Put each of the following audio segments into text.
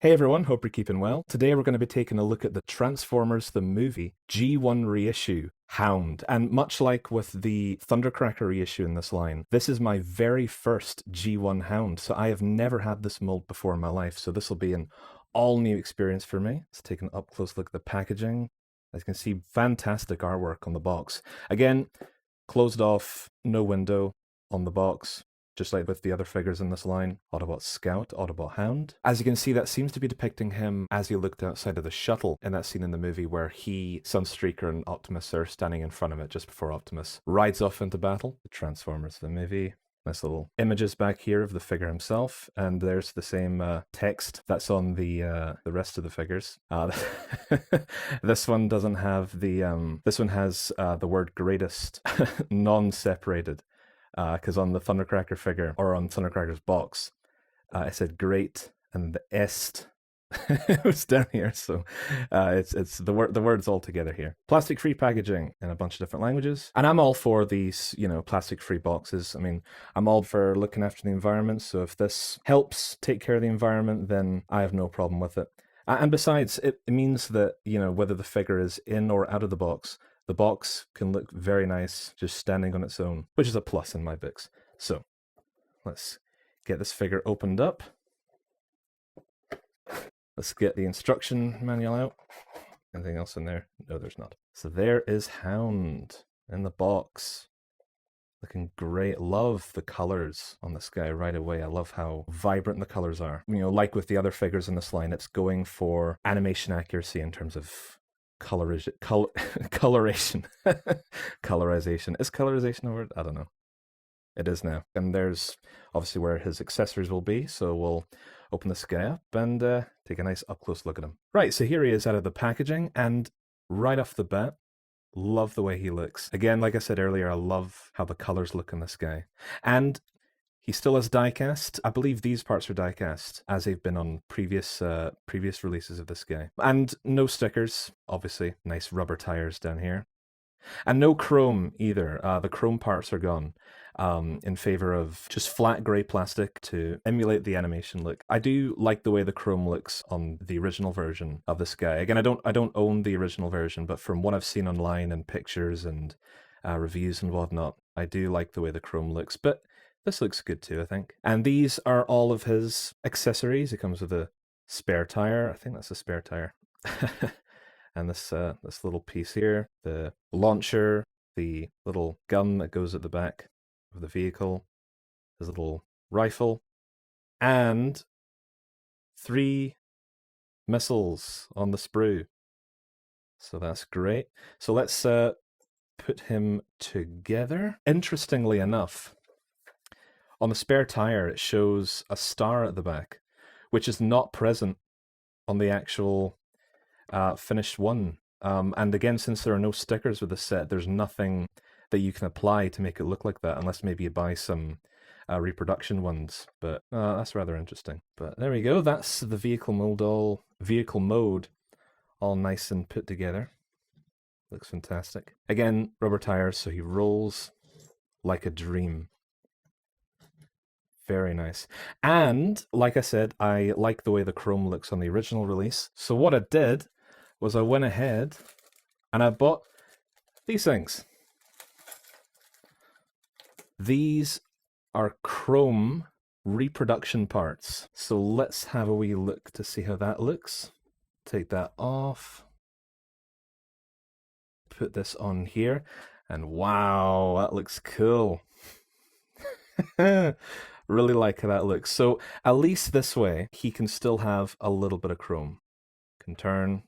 Hey everyone, hope you're keeping well. Today we're going to be taking a look at the Transformers the movie G1 Reissue Hound. And much like with the Thundercracker reissue in this line, this is my very first G1 Hound. So I have never had this mold before in my life. So this will be an all new experience for me. Let's take an up close look at the packaging. As you can see, fantastic artwork on the box. Again, closed off, no window on the box. Just like with the other figures in this line, Autobot Scout, Autobot Hound. As you can see, that seems to be depicting him as he looked outside of the shuttle in that scene in the movie where he, Sunstreaker, and Optimus are standing in front of it just before Optimus rides off into battle. The Transformers, the movie. Nice little images back here of the figure himself, and there's the same text that's on the rest of the figures. This one doesn't have the. This one has the word "greatest" non-separated. Because on the Thundercracker figure, or on Thundercracker's box, it said great, and the est was down here, so it's the words all together here. Plastic-free packaging in a bunch of different languages, and I'm all for these, plastic-free boxes. I mean, I'm all for looking after the environment, so if this helps take care of the environment, then I have no problem with it. And besides, it means that, whether the figure is in or out of the box can look very nice just standing on its own, which is a plus in my books. So let's get this figure opened up. Let's get the instruction manual out. Anything else in there? No, there's not. So there is Hound in the box. Looking great. Love the colors on this guy right away. I love how vibrant the colors are. Like with the other figures in this line, it's going for animation accuracy in terms of colorization. Colorization. Is colorization a word? I don't know. It is now. And there's obviously where his accessories will be. So we'll open this guy up and take a nice up-close look at him. Right, so here he is out of the packaging. And right off the bat, love the way he looks. Again, like I said earlier, I love how the colors look in this guy. And he still has die-cast. I believe these parts are die-cast, as they've been on previous releases of this guy. And no stickers, obviously. Nice rubber tires down here. And no chrome either. The chrome parts are gone in favor of just flat grey plastic to emulate the animation look. I do like the way the chrome looks on the original version of this guy. Again, I don't own the original version, but from what I've seen online and pictures and reviews and whatnot, I do like the way the chrome looks. But this looks good too, I think. And these are all of his accessories. It comes with a spare tire. I think that's a spare tire. And this little piece here, the launcher, the little gun that goes at the back of the vehicle, his little rifle, and 3 missiles on the sprue. So that's great. So let's put him together. Interestingly enough, on the spare tire, it shows a star at the back, which is not present on the actual finished one. And again, since there are no stickers with the set, there's nothing that you can apply to make it look like that, unless maybe you buy some reproduction ones. But that's rather interesting. But there we go. That's the vehicle mode all nice and put together. Looks fantastic. Again, rubber tires, so he rolls like a dream. Very nice. And, like I said, I like the way the chrome looks on the original release. So what I did was I went ahead and I bought these things. These are chrome reproduction parts. So let's have a wee look to see how that looks. Take that off. Put this on here. And wow, that looks cool. Really like how that looks. So at least this way, he can still have a little bit of chrome. Can turn,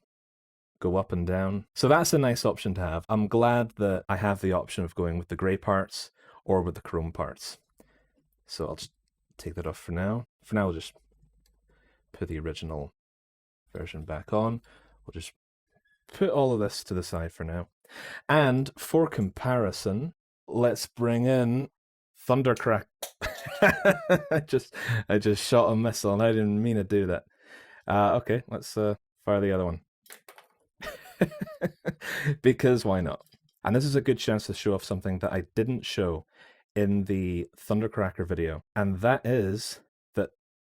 go up and down. So that's a nice option to have. I'm glad that I have the option of going with the grey parts or with the chrome parts. So I'll just take that off for now. For now, we'll just put the original version back on. We'll just put all of this to the side for now. And for comparison, let's bring in Thundercracker. I just shot a missile and I didn't mean to do that. Okay, let's fire the other one. Because why not? And this is a good chance to show off something that I didn't show in the Thundercracker video, and that is that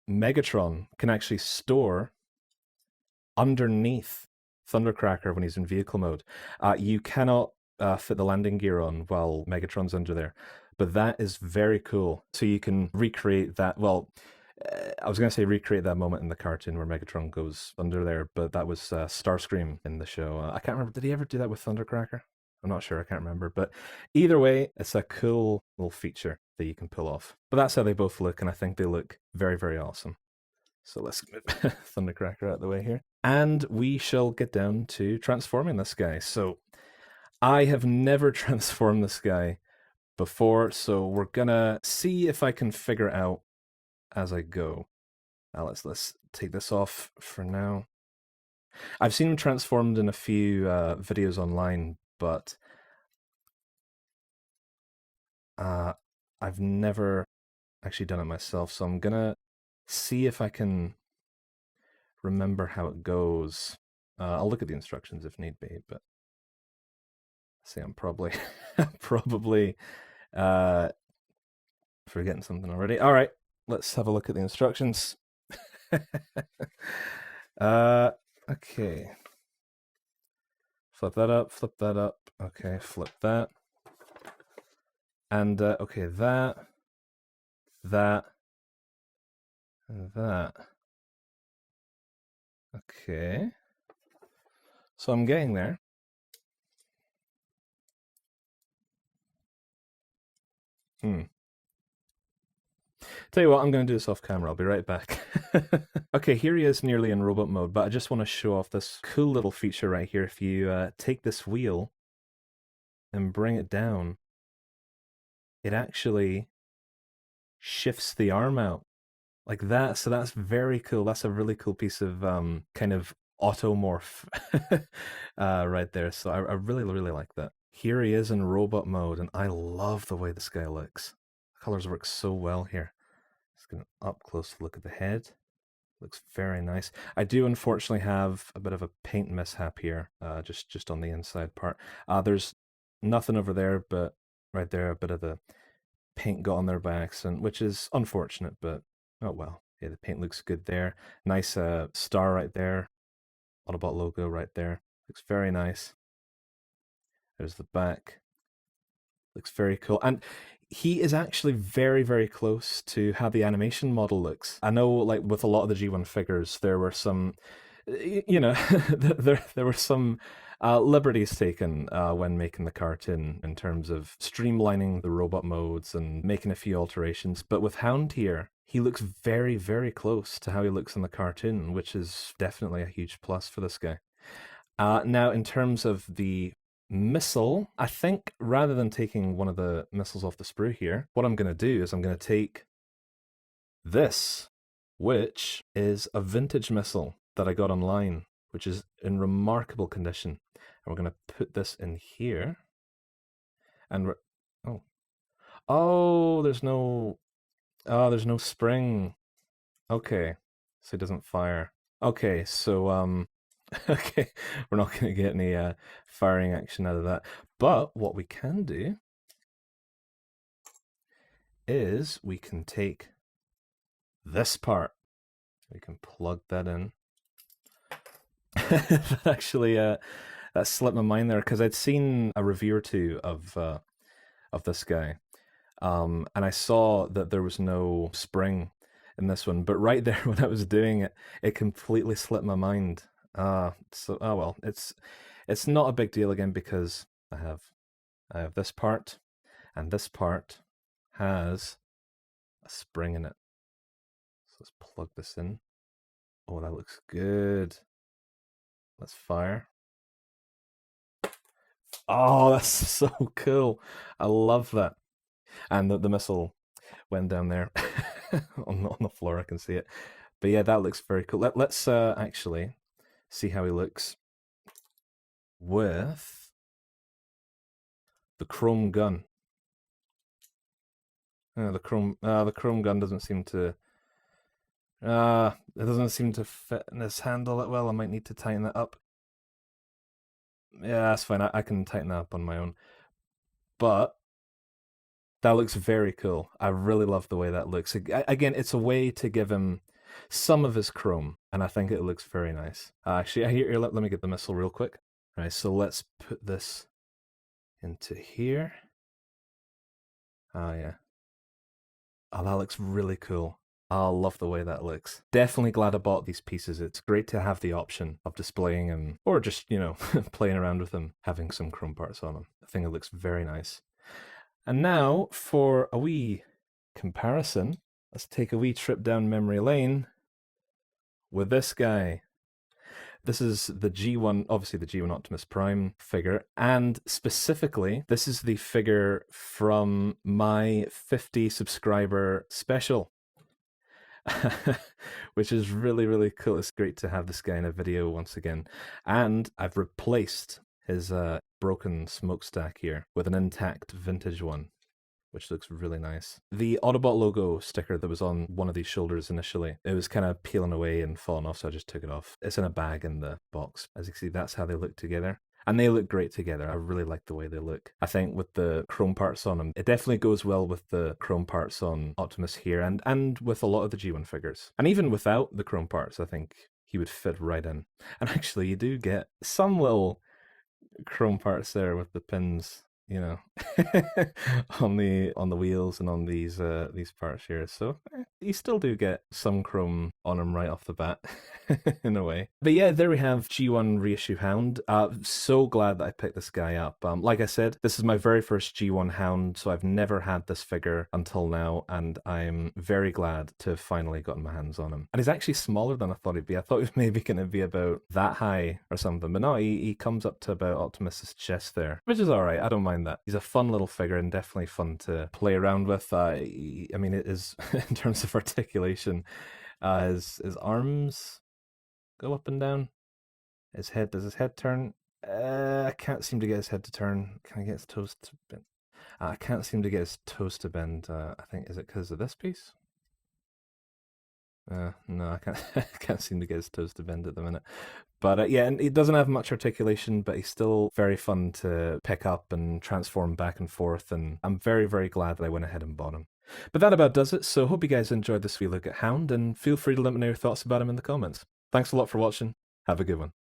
Megatron can actually store underneath Thundercracker when he's in vehicle mode. You cannot fit the landing gear on while Megatron's under there, but that is very cool. So you can recreate that. Well, I was going to say recreate that moment in the cartoon where Megatron goes under there, but that was Starscream in the show. I can't remember. Did he ever do that with Thundercracker? I'm not sure. I can't remember. But either way, it's a cool little feature that you can pull off. But that's how they both look, and I think they look very, very awesome. So let's move Thundercracker out of the way here. And we shall get down to transforming this guy. So I have never transformed this guy before, so we're gonna see if I can figure it out as I go. Let's take this off for now. I've seen him transformed in a few videos online, but I've never actually done it myself, so I'm gonna see if I can remember how it goes. I'll look at the instructions if need be, but see, I'm probably forgetting something already. All right, let's have a look at the instructions. Okay. Flip that up, flip that up. Okay, flip that. And, okay, that, and that. Okay. So I'm getting there. Tell you what, I'm going to do this off camera. I'll be right back. Okay, here he is nearly in robot mode, but I just want to show off this cool little feature right here. If you take this wheel and bring it down, it actually shifts the arm out like that. So that's very cool. That's a really cool piece of kind of automorph right there. So I really, really like that. Here he is in robot mode, and I love the way this guy looks. The colors work so well here. Just get an up close look at the head. Looks very nice. I do unfortunately have a bit of a paint mishap here, just on the inside part. There's nothing over there, but right there, a bit of the paint got on there by accident, which is unfortunate, but oh well. Yeah, the paint looks good there. Nice star right there. Autobot logo right there. Looks very nice. There's the back. Looks very cool. And he is actually very, very close to how the animation model looks. I know, like, with a lot of the G1 figures, there were some, you know, there were some liberties taken when making the cartoon in terms of streamlining the robot modes and making a few alterations. But with Hound here, he looks very, very close to how he looks in the cartoon, which is definitely a huge plus for this guy. Now, in terms of the missile, I think rather than taking one of the missiles off the sprue here, what I'm going to do is I'm going to take this, which is a vintage missile that I got online, which is in remarkable condition. And we're going to put this in here. And there's no spring. Okay, so it doesn't fire. Okay, so okay, we're not going to get any firing action out of that. But what we can do is we can take this part. We can plug that in. Actually, that slipped my mind there because I'd seen a review or two of this guy, and I saw that there was no spring in this one. But right there, when I was doing it, it completely slipped my mind. So well, it's not a big deal again because I have this part, and this part has a spring in it. So let's plug this in. Oh, that looks good. Let's fire. Oh, that's so cool. I love that. And the missile went down there on the floor. I can see it. But yeah, that looks very cool. Let's actually see how he looks with the chrome gun. The chrome gun doesn't seem to it doesn't seem to fit in this handle that well. I might need to tighten that up. Yeah, that's fine. I can tighten that up on my own. But that looks very cool. I really love the way that looks. Again, it's a way to give him some of his chrome, and I think it looks very nice. Actually, here, let me get the missile real quick. All right, so let's put this into here. Oh, yeah. Oh, that looks really cool. I love the way that looks. Definitely glad I bought these pieces. It's great to have the option of displaying them, or just, you know, playing around with them, having some chrome parts on them. I think it looks very nice. And now, for a wee comparison, let's take a wee trip down memory lane with this guy. This is the G1, obviously the G1 Optimus Prime figure, and specifically, this is the figure from my 50 subscriber special, which is really, really cool. It's great to have this guy in a video once again. And I've replaced his broken smokestack here with an intact vintage one, which looks really nice. The Autobot logo sticker that was on one of these shoulders initially, it was kind of peeling away and falling off, so I just took it off. It's in a bag in the box. As you can see, that's how they look together. And they look great together. I really like the way they look. I think with the chrome parts on them, it definitely goes well with the chrome parts on Optimus here and with a lot of the G1 figures. And even without the chrome parts, I think he would fit right in. And actually, you do get some little chrome parts there with the pins, you know, on the wheels and on these parts here. So you still do get some chrome on them right off the bat, in a way. But yeah, there we have G1 Reissue Hound. So glad that I picked this guy up. Like I said, this is my very first G1 Hound, so I've never had this figure until now, and I'm very glad to have finally gotten my hands on him. And he's actually smaller than I thought he'd be. I thought he was maybe going to be about that high or something, but no, he comes up to about Optimus's chest there, which is all right. I don't mind that. He's a fun little figure and definitely fun to play around with. I mean, it is in terms of articulation. His arms go up and down. His head, does his head turn? I can't seem to get his head to turn. Can I get his toes to bend? I can't seem to get his toes to bend. I think, is it because of this piece? No, I can't. I can't seem to get his toes to bend at the minute. But yeah, and he doesn't have much articulation, but he's still very fun to pick up and transform back and forth. And I'm very, very glad that I went ahead and bought him. But that about does it. So hope you guys enjoyed this wee look at Hound, and feel free to let me know your thoughts about him in the comments. Thanks a lot for watching. Have a good one.